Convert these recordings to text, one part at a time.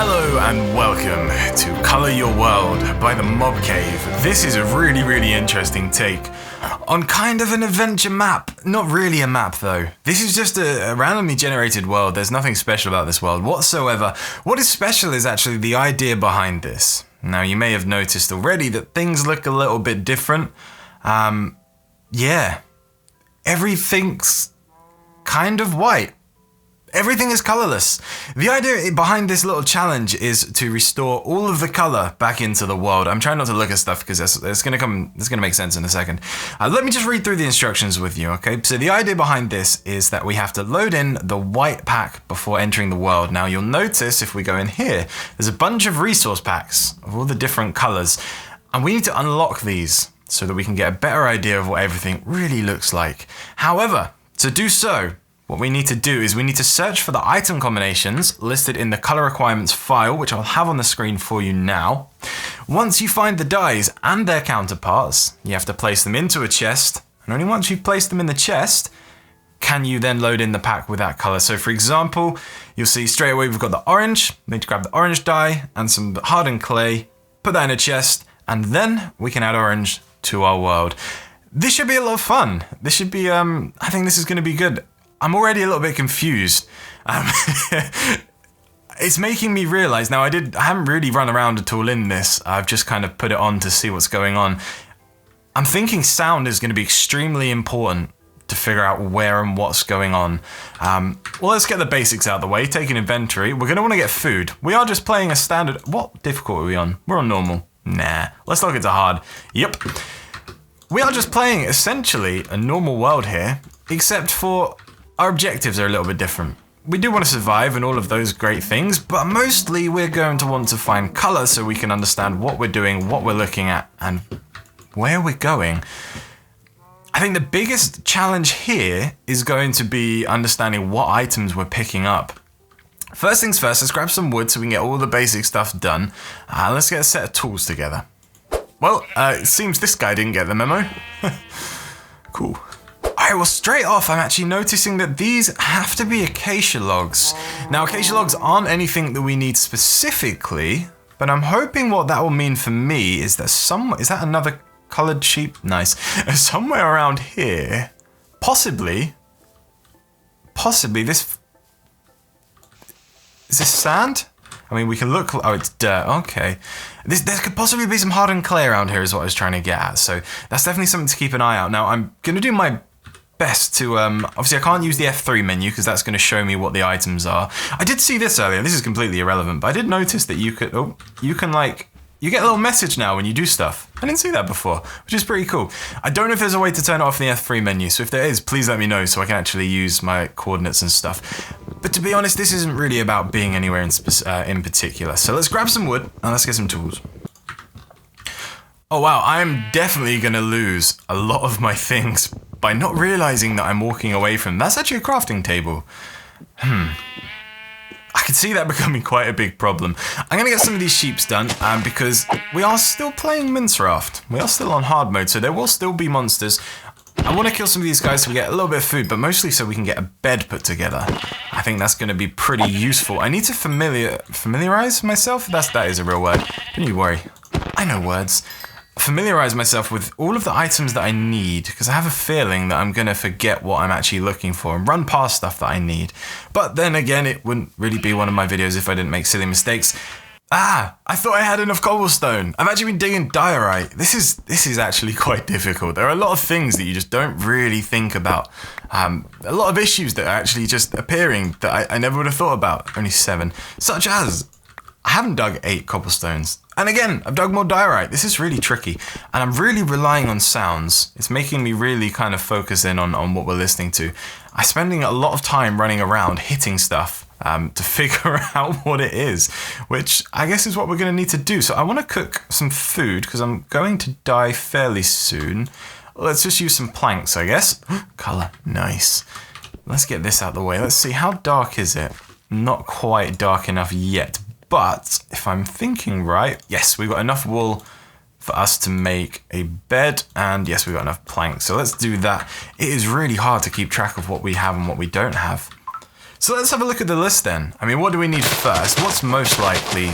Hello and welcome to Colour Your World by TheMobCave. This is a really interesting take on kind of an adventure map. Not really a map though. This is just a randomly generated world. There's nothing special about this world whatsoever. What is special is actually the idea behind this. Now you may have noticed already that things look a little bit different. Yeah. Everything's kind of white. Everything is colorless. The idea behind this little challenge is to restore all of the color back into the world. I'm trying not to look at stuff because it's going to make sense in a second. Let me just read through the instructions with you, okay? So the idea behind this is that we have to load in the white pack before entering the world. Now you'll notice if we go in here, there's a bunch of resource packs of all the different colors, and we need to unlock these so that we can get a better idea of what everything really looks like. However, to do so, what we need to do is we need to search for the item combinations listed in the color requirements file, which I'll have on the screen for you now. Once you find the dyes and their counterparts, you have to place them into a chest, and only once you've placed them in the chest can you then load in the pack with that color. So for example, you'll see straight away we've got the orange. We need to grab the orange dye and some hardened clay, put that in a chest, and then we can add orange to our world. This should be a lot of fun. This should be, I think this is going to be good. I'm already a little bit confused. It's making me realize now I haven't really run around at all in this. I've just kind of put it on to see what's going on. I'm thinking sound is going to be extremely important to figure out where and what's going on. Well, let's get the basics out of the way. Take an inventory. We're going to want to get food. We are just playing a standard. What difficulty are we on? We're on normal. Nah, let's look into hard. Yep. We are just playing essentially a normal world here, except for our objectives are a little bit different. We do want to survive and all of those great things, but mostly we're going to want to find color so we can understand what we're doing, what we're looking at, and where we're going. I think the biggest challenge here is going to be understanding what items we're picking up. First things first, let's grab some wood so we can get all the basic stuff done. Let's get a set of tools together. Well, it seems this guy didn't get the memo. Cool. Alright, well straight off I'm actually noticing that these have to be acacia logs. Now acacia logs aren't anything that we need specifically, but I'm hoping what that will mean for me is that is that another coloured sheep? Nice. Somewhere around here, possibly this, is this sand? I mean, we can look, oh, it's dirt, okay. There could possibly be some hardened clay around here is what I was trying to get at, so that's definitely something to keep an eye out. Now I'm going to do my best to, obviously I can't use the F3 menu because that's going to show me what the items are. I did see this earlier, this is completely irrelevant, but I did notice that you get a little message now when you do stuff. I didn't see that before, which is pretty cool. I don't know if there's a way to turn it off in the F3 menu, so if there is, please let me know so I can actually use my coordinates and stuff. But to be honest, this isn't really about being anywhere in particular. So let's grab some wood and let's get some tools. Oh wow, I'm definitely gonna lose a lot of my things by not realizing that I'm walking away from. That's actually a crafting table. I can see that becoming quite a big problem. I'm gonna get some of these sheeps done because we are still playing Minecraft. We are still on hard mode, so there will still be monsters. I want to kill some of these guys so we get a little bit of food, but mostly so we can get a bed put together. I think that's going to be pretty useful. I need to familiarize myself. That is a real word. Don't you worry. I know words. Familiarize myself with all of the items that I need, because I have a feeling that I'm going to forget what I'm actually looking for and run past stuff that I need. But then again, it wouldn't really be one of my videos if I didn't make silly mistakes. I thought I had enough cobblestone. I've actually been digging diorite. This is actually quite difficult. There are a lot of things that you just don't really think about. A lot of issues that are actually just appearing that I never would have thought about. Only 7. Such as, I haven't dug 8 cobblestones. And again, I've dug more diorite. This is really tricky. And I'm really relying on sounds. It's making me really kind of focus in on what we're listening to. I'm spending a lot of time running around hitting stuff to figure out what it is, which I guess is what we're going to need to do. So I want to cook some food because I'm going to die fairly soon. Let's just use some planks, I guess. Color, nice. Let's get this out of the way. Let's see, how dark is it? Not quite dark enough yet, but if I'm thinking right, yes, we've got enough wool for us to make a bed, and yes, we've got enough planks. So let's do that. It is really hard to keep track of what we have and what we don't have. So let's have a look at the list then. I mean, what do we need first? What's most likely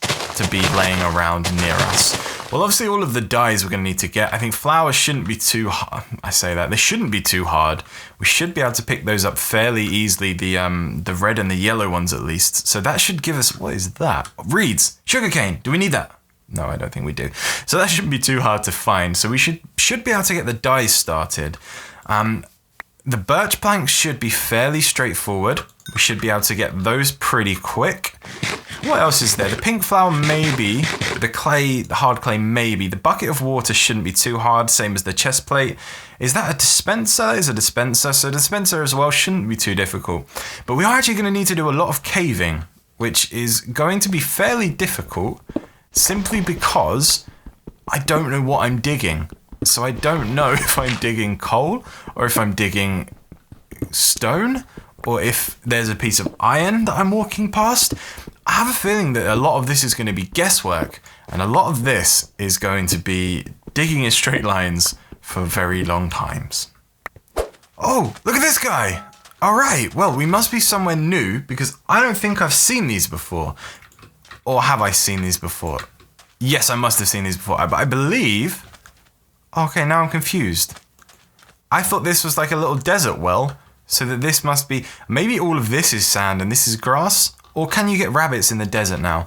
to be laying around near us? Well, obviously all of the dyes we're going to need to get. I think flowers shouldn't be too hard. I say that. They shouldn't be too hard. We should be able to pick those up fairly easily, the red and the yellow ones at least. So that should give us, what is that? Reeds, sugarcane. Do we need that? No, I don't think we do. So that shouldn't be too hard to find. So we should be able to get the dyes started. The birch planks should be fairly straightforward. We should be able to get those pretty quick. What else is there? The pink flower, maybe. The clay, the hard clay, maybe. The bucket of water shouldn't be too hard, same as the chest plate. Is that a dispenser? Is a dispenser. So dispenser as well shouldn't be too difficult. But we are actually going to need to do a lot of caving, which is going to be fairly difficult, simply because I don't know what I'm digging. So I don't know if I'm digging coal, or if I'm digging stone, or if there's a piece of iron that I'm walking past. I have a feeling that a lot of this is going to be guesswork, and a lot of this is going to be digging in straight lines for very long times. Oh, look at this guy! Alright, well, we must be somewhere new, because I don't think I've seen these before. Or have I seen these before? Yes, I must have seen these before, but I believe... Okay, now I'm confused. I thought this was like a little desert well, so that this must be... Maybe all of this is sand and this is grass? Or can you get rabbits in the desert now?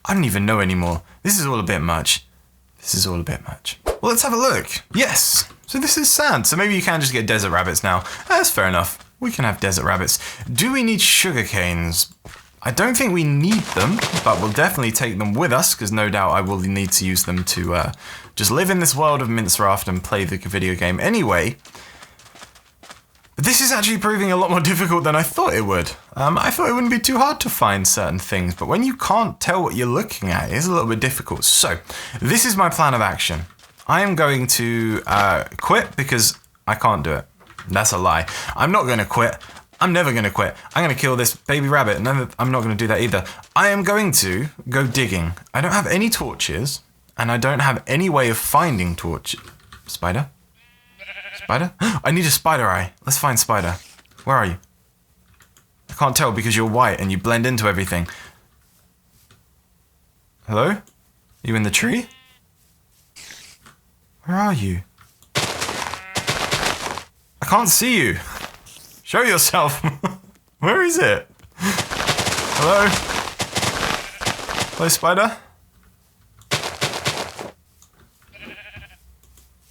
I don't even know anymore. This is all a bit much. This is all a bit much. Well, let's have a look. Yes. So this is sand. So maybe you can just get desert rabbits now. That's fair enough. We can have desert rabbits. Do we need sugar canes? I don't think we need them, but we'll definitely take them with us, because no doubt I will need to use them to just live in this world of Mince Raft and play the video game anyway. But this is actually proving a lot more difficult than I thought it would. I thought it wouldn't be too hard to find certain things, but when you can't tell what you're looking at, it's a little bit difficult. So, this is my plan of action. I am going to quit because I can't do it. That's a lie. I'm not going to quit. I'm never going to quit. I'm going to kill this baby rabbit. No, I'm not going to do that either. I am going to go digging. I don't have any torches, and I don't have any way of finding torches. Spider? Spider? I need a spider eye. Let's find Spider. Where are you? I can't tell because you're white and you blend into everything. Hello? Are you in the tree? Where are you? I can't see you. Show yourself. Where is it? Hello? Hello, Spider?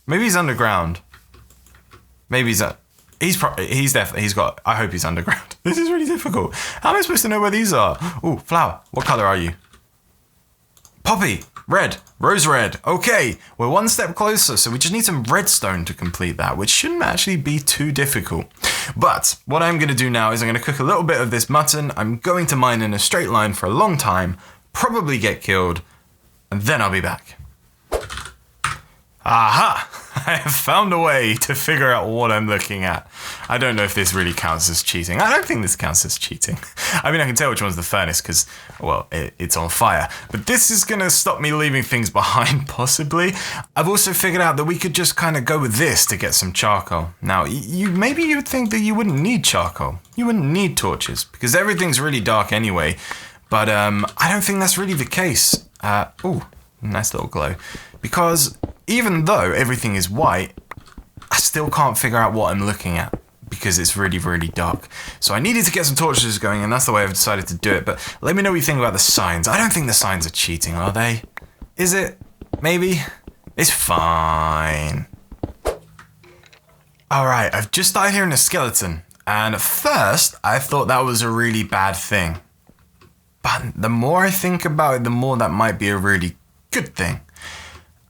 Maybe he's underground. Maybe he's definitely, I hope he's underground. This is really difficult. How am I supposed to know where these are? Ooh, flower. What color are you? Poppy. Red. Rose red. Okay, we're one step closer, so we just need some redstone to complete that, which shouldn't actually be too difficult. But what I'm going to do now is I'm going to cook a little bit of this mutton. I'm going to mine in a straight line for a long time, probably get killed, and then I'll be back. Aha! I have found a way to figure out what I'm looking at. I don't know if this really counts as cheating. I don't think this counts as cheating. I mean, I can tell which one's the furnace because, well, it's on fire. But this is going to stop me leaving things behind, possibly. I've also figured out that we could just kind of go with this to get some charcoal. Now, maybe you would think that you wouldn't need charcoal. You wouldn't need torches because everything's really dark anyway. But I don't think that's really the case. Ooh, nice little glow. Because even though everything is white, I still can't figure out what I'm looking at because it's really, really dark. So I needed to get some torches going, and that's the way I've decided to do it. But let me know what you think about the signs. I don't think the signs are cheating, are they? Is it? Maybe? It's fine. Alright, I've just started hearing a skeleton. And at first, I thought that was a really bad thing. But the more I think about it, the more that might be a really good thing.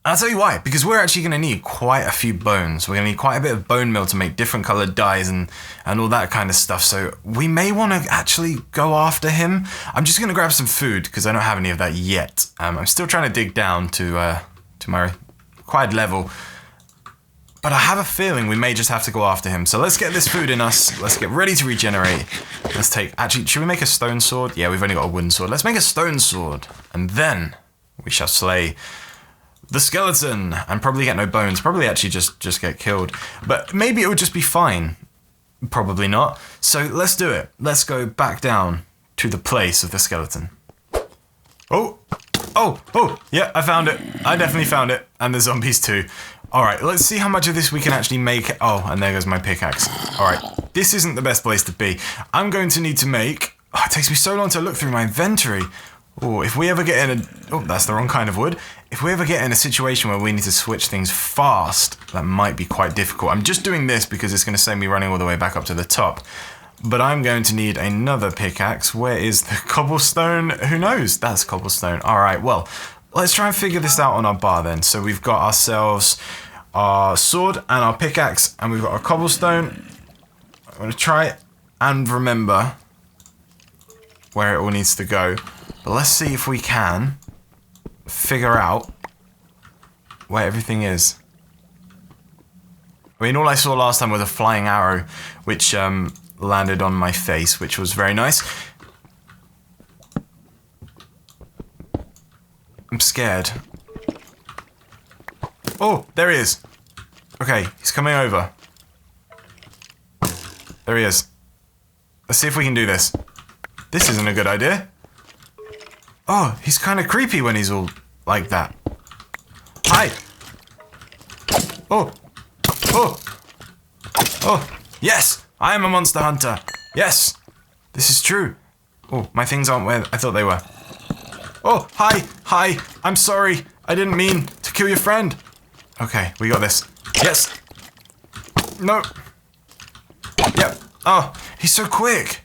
I'll tell you why, because we're actually going to need quite a few bones. We're going to need quite a bit of bone meal to make different coloured dyes and all that kind of stuff. So we may want to actually go after him. I'm just going to grab some food because I don't have any of that yet. I'm still trying to dig down to my required level. But I have a feeling we may just have to go after him. So let's get this food in us. Let's get ready to regenerate. Actually, should we make a stone sword? Yeah, we've only got a wooden sword. Let's make a stone sword. And then we shall slay the skeleton and probably get no bones. Probably actually just get killed. But maybe it would just be fine. Probably not. So let's do it. Let's go back down to the place of the skeleton. Oh, yeah, I found it. I definitely found it. And the zombies too. All right, let's see how much of this we can actually make. Oh, and there goes my pickaxe. All right, this isn't the best place to be. I'm going to need to make... Oh, it takes me so long to look through my inventory. Oh, if we ever get in a... Oh, that's the wrong kind of wood. If we ever get in a situation where we need to switch things fast, that might be quite difficult. I'm just doing this because it's going to save me running all the way back up to the top. But I'm going to need another pickaxe. Where is the cobblestone? Who knows? That's cobblestone. All right, well, let's try and figure this out on our bar then. So we've got ourselves our sword and our pickaxe, and we've got our cobblestone. I'm going to try and remember where it all needs to go. But let's see if we can figure out where everything is. I mean, all I saw last time was a flying arrow, which landed on my face, which was very nice. I'm scared. Oh, there he is. Okay, he's coming over. There he is. Let's see if we can do this. This isn't a good idea. Oh, he's kind of creepy when he's all like that. Hi. Oh. Yes, I am a monster hunter. Yes, this is true. Oh, my things aren't where I thought they were. Oh, hi. I'm sorry. I didn't mean to kill your friend. Okay, we got this. Yes. No. Yep. Oh, he's so quick.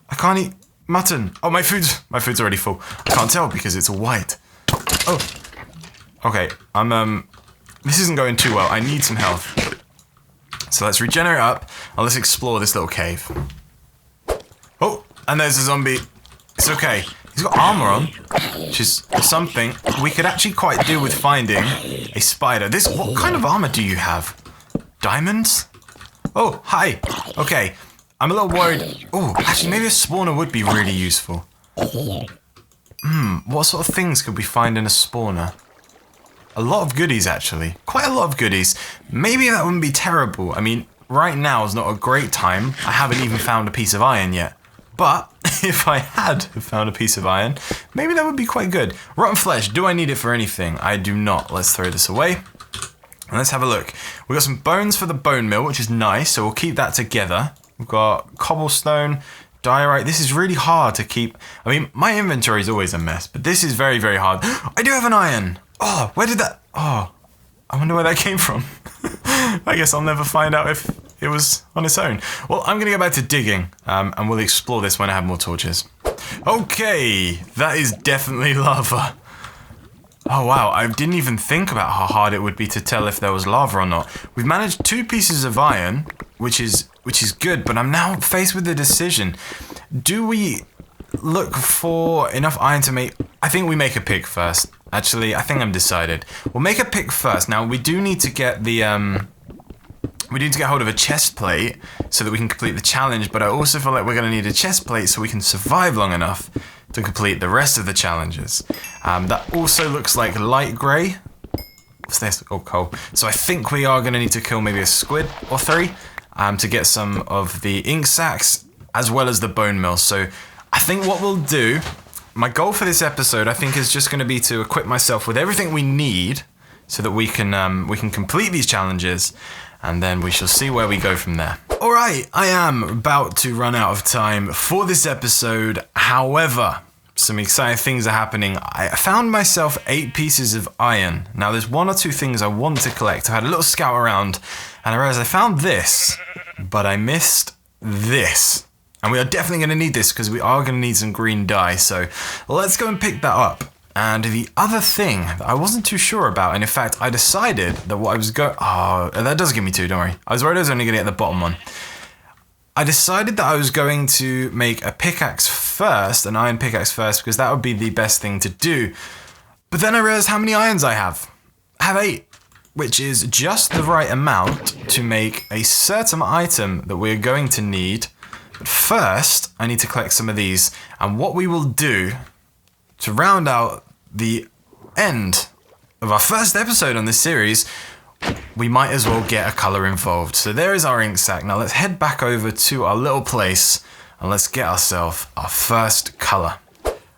I can't eat mutton. Oh, my food's already full. I can't tell because it's all white. Oh. Okay, this isn't going too well. I need some health. So let's regenerate up and let's explore this little cave. Oh, and there's a zombie. It's okay. He's got armor on, which is something. We could actually quite do with finding a spider. What kind of armor do you have? Diamonds? Oh, hi. Okay. I'm a little worried. Oh, actually, maybe a spawner would be really useful. What sort of things could we find in a spawner? A lot of goodies, actually. Quite a lot of goodies. Maybe that wouldn't be terrible. I mean, right now is not a great time. I haven't even found a piece of iron yet. But if I had found a piece of iron, maybe that would be quite good. Rotten flesh, do I need it for anything? I do not. Let's throw this away. And let's have a look. We've got some bones for the bone mill, which is nice, so we'll keep that together. We've got cobblestone, diorite. This is really hard to keep. I mean, my inventory is always a mess, but this is very, very hard. I do have an iron. Oh, where did that... Oh, I wonder where that came from. I guess I'll never find out if it was on its own. Well, I'm going to go back to digging, and we'll explore this when I have more torches. Okay, that is definitely lava. Oh wow, I didn't even think about how hard it would be to tell if there was lava or not. We've managed 2 pieces of iron, which is good, but I'm now faced with the decision. Do we look for enough iron to make... I think we make a pick first. Actually, I think I'm decided. We'll make a pick first. Now, we do need to get the... we need to get hold of a chest plate so that we can complete the challenge, but I also feel like we're going to need a chest plate so we can survive long enough to complete the rest of the challenges. That also looks like light grey. What's this? Oh, coal. So I think we are going to need to kill maybe a squid or 3 to get some of the ink sacs as well as the bone meal. So I think what we'll do, my goal for this episode, I think, is just going to be to equip myself with everything we need so that we can complete these challenges, and then we shall see where we go from there. All right, I am about to run out of time for this episode. However, some exciting things are happening. I found myself 8 pieces of iron. Now, there's 1 or 2 things I want to collect. I had a little scout around, and I realized I found this, but I missed this. And we are definitely going to need this because we are going to need some green dye. So let's go and pick that up. And the other thing that I wasn't too sure about, and in fact, I decided that what I was going... Oh, that does give me 2, don't worry. I was worried I was only going to get the bottom one. I decided that I was going to make a pickaxe first, an iron pickaxe first, because that would be the best thing to do. But then I realized how many irons I have. I have 8, which is just the right amount to make a certain item that we're going to need. But first, I need to collect some of these. And what we will do to round out the end of our first episode on this series, we might as well get a color involved. So there is our ink sac. Now let's head back over to our little place and let's get ourselves our first color.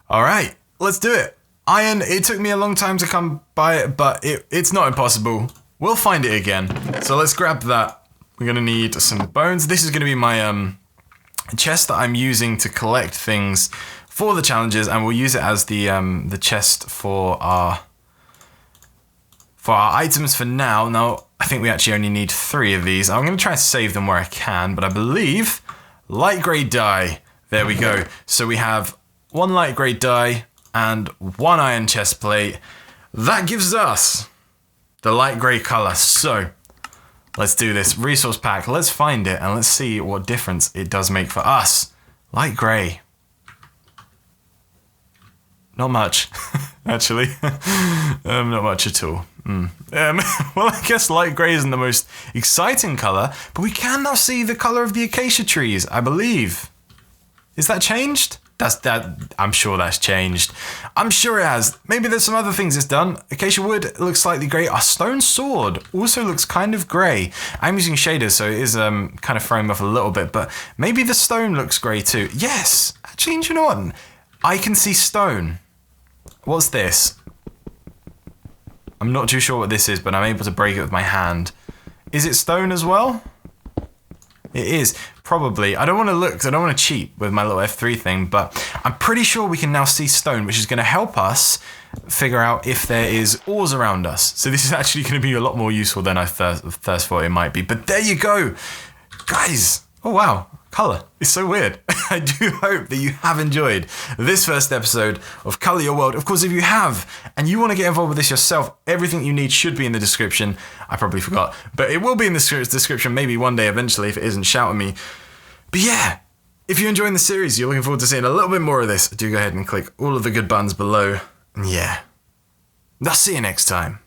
All right, let's do it. Iron, it took me a long time to come by it, but it's not impossible. We'll find it again. So let's grab that. We're gonna need some bones. This is gonna be my chest that I'm using to collect things for the challenges, and we'll use it as the chest for our items for now. Now, I think we actually only need 3 of these. I'm gonna try and save them where I can, but I believe light grey dye. There we go. So we have 1 light grey dye and 1 iron chest plate. That gives us the light grey color. So let's do this. Resource pack. Let's find it and let's see what difference it does make for us. Light grey. Not much, actually. Not much at all. Well, I guess light grey isn't the most exciting color, but we can now see the color of the acacia trees, I believe. Is that changed? I'm sure that's changed. I'm sure it has. Maybe there's some other things it's done. Acacia wood looks slightly grey. Our stone sword also looks kind of grey. I'm using shaders, so it is kind of throwing me off a little bit, but maybe the stone looks grey too. Yes, actually, you know what? I can see stone. What's this? I'm not too sure what this is, but I'm able to break it with my hand. Is it stone as well? It is, probably. I don't want to look, because I don't want to cheat with my little F3 thing, but I'm pretty sure we can now see stone, which is going to help us figure out if there is ores around us. So this is actually going to be a lot more useful than I first thought it might be. But there you go. Guys, oh wow, color. It's so weird. I do hope that you have enjoyed this first episode of Color Your World. Of course, if you have, and you want to get involved with this yourself, everything you need should be in the description. I probably forgot, but it will be in the description maybe one day eventually. If it isn't, shout at me. But yeah, if you're enjoying the series, you're looking forward to seeing a little bit more of this, do go ahead and click all of the good buttons below. And yeah, I'll see you next time.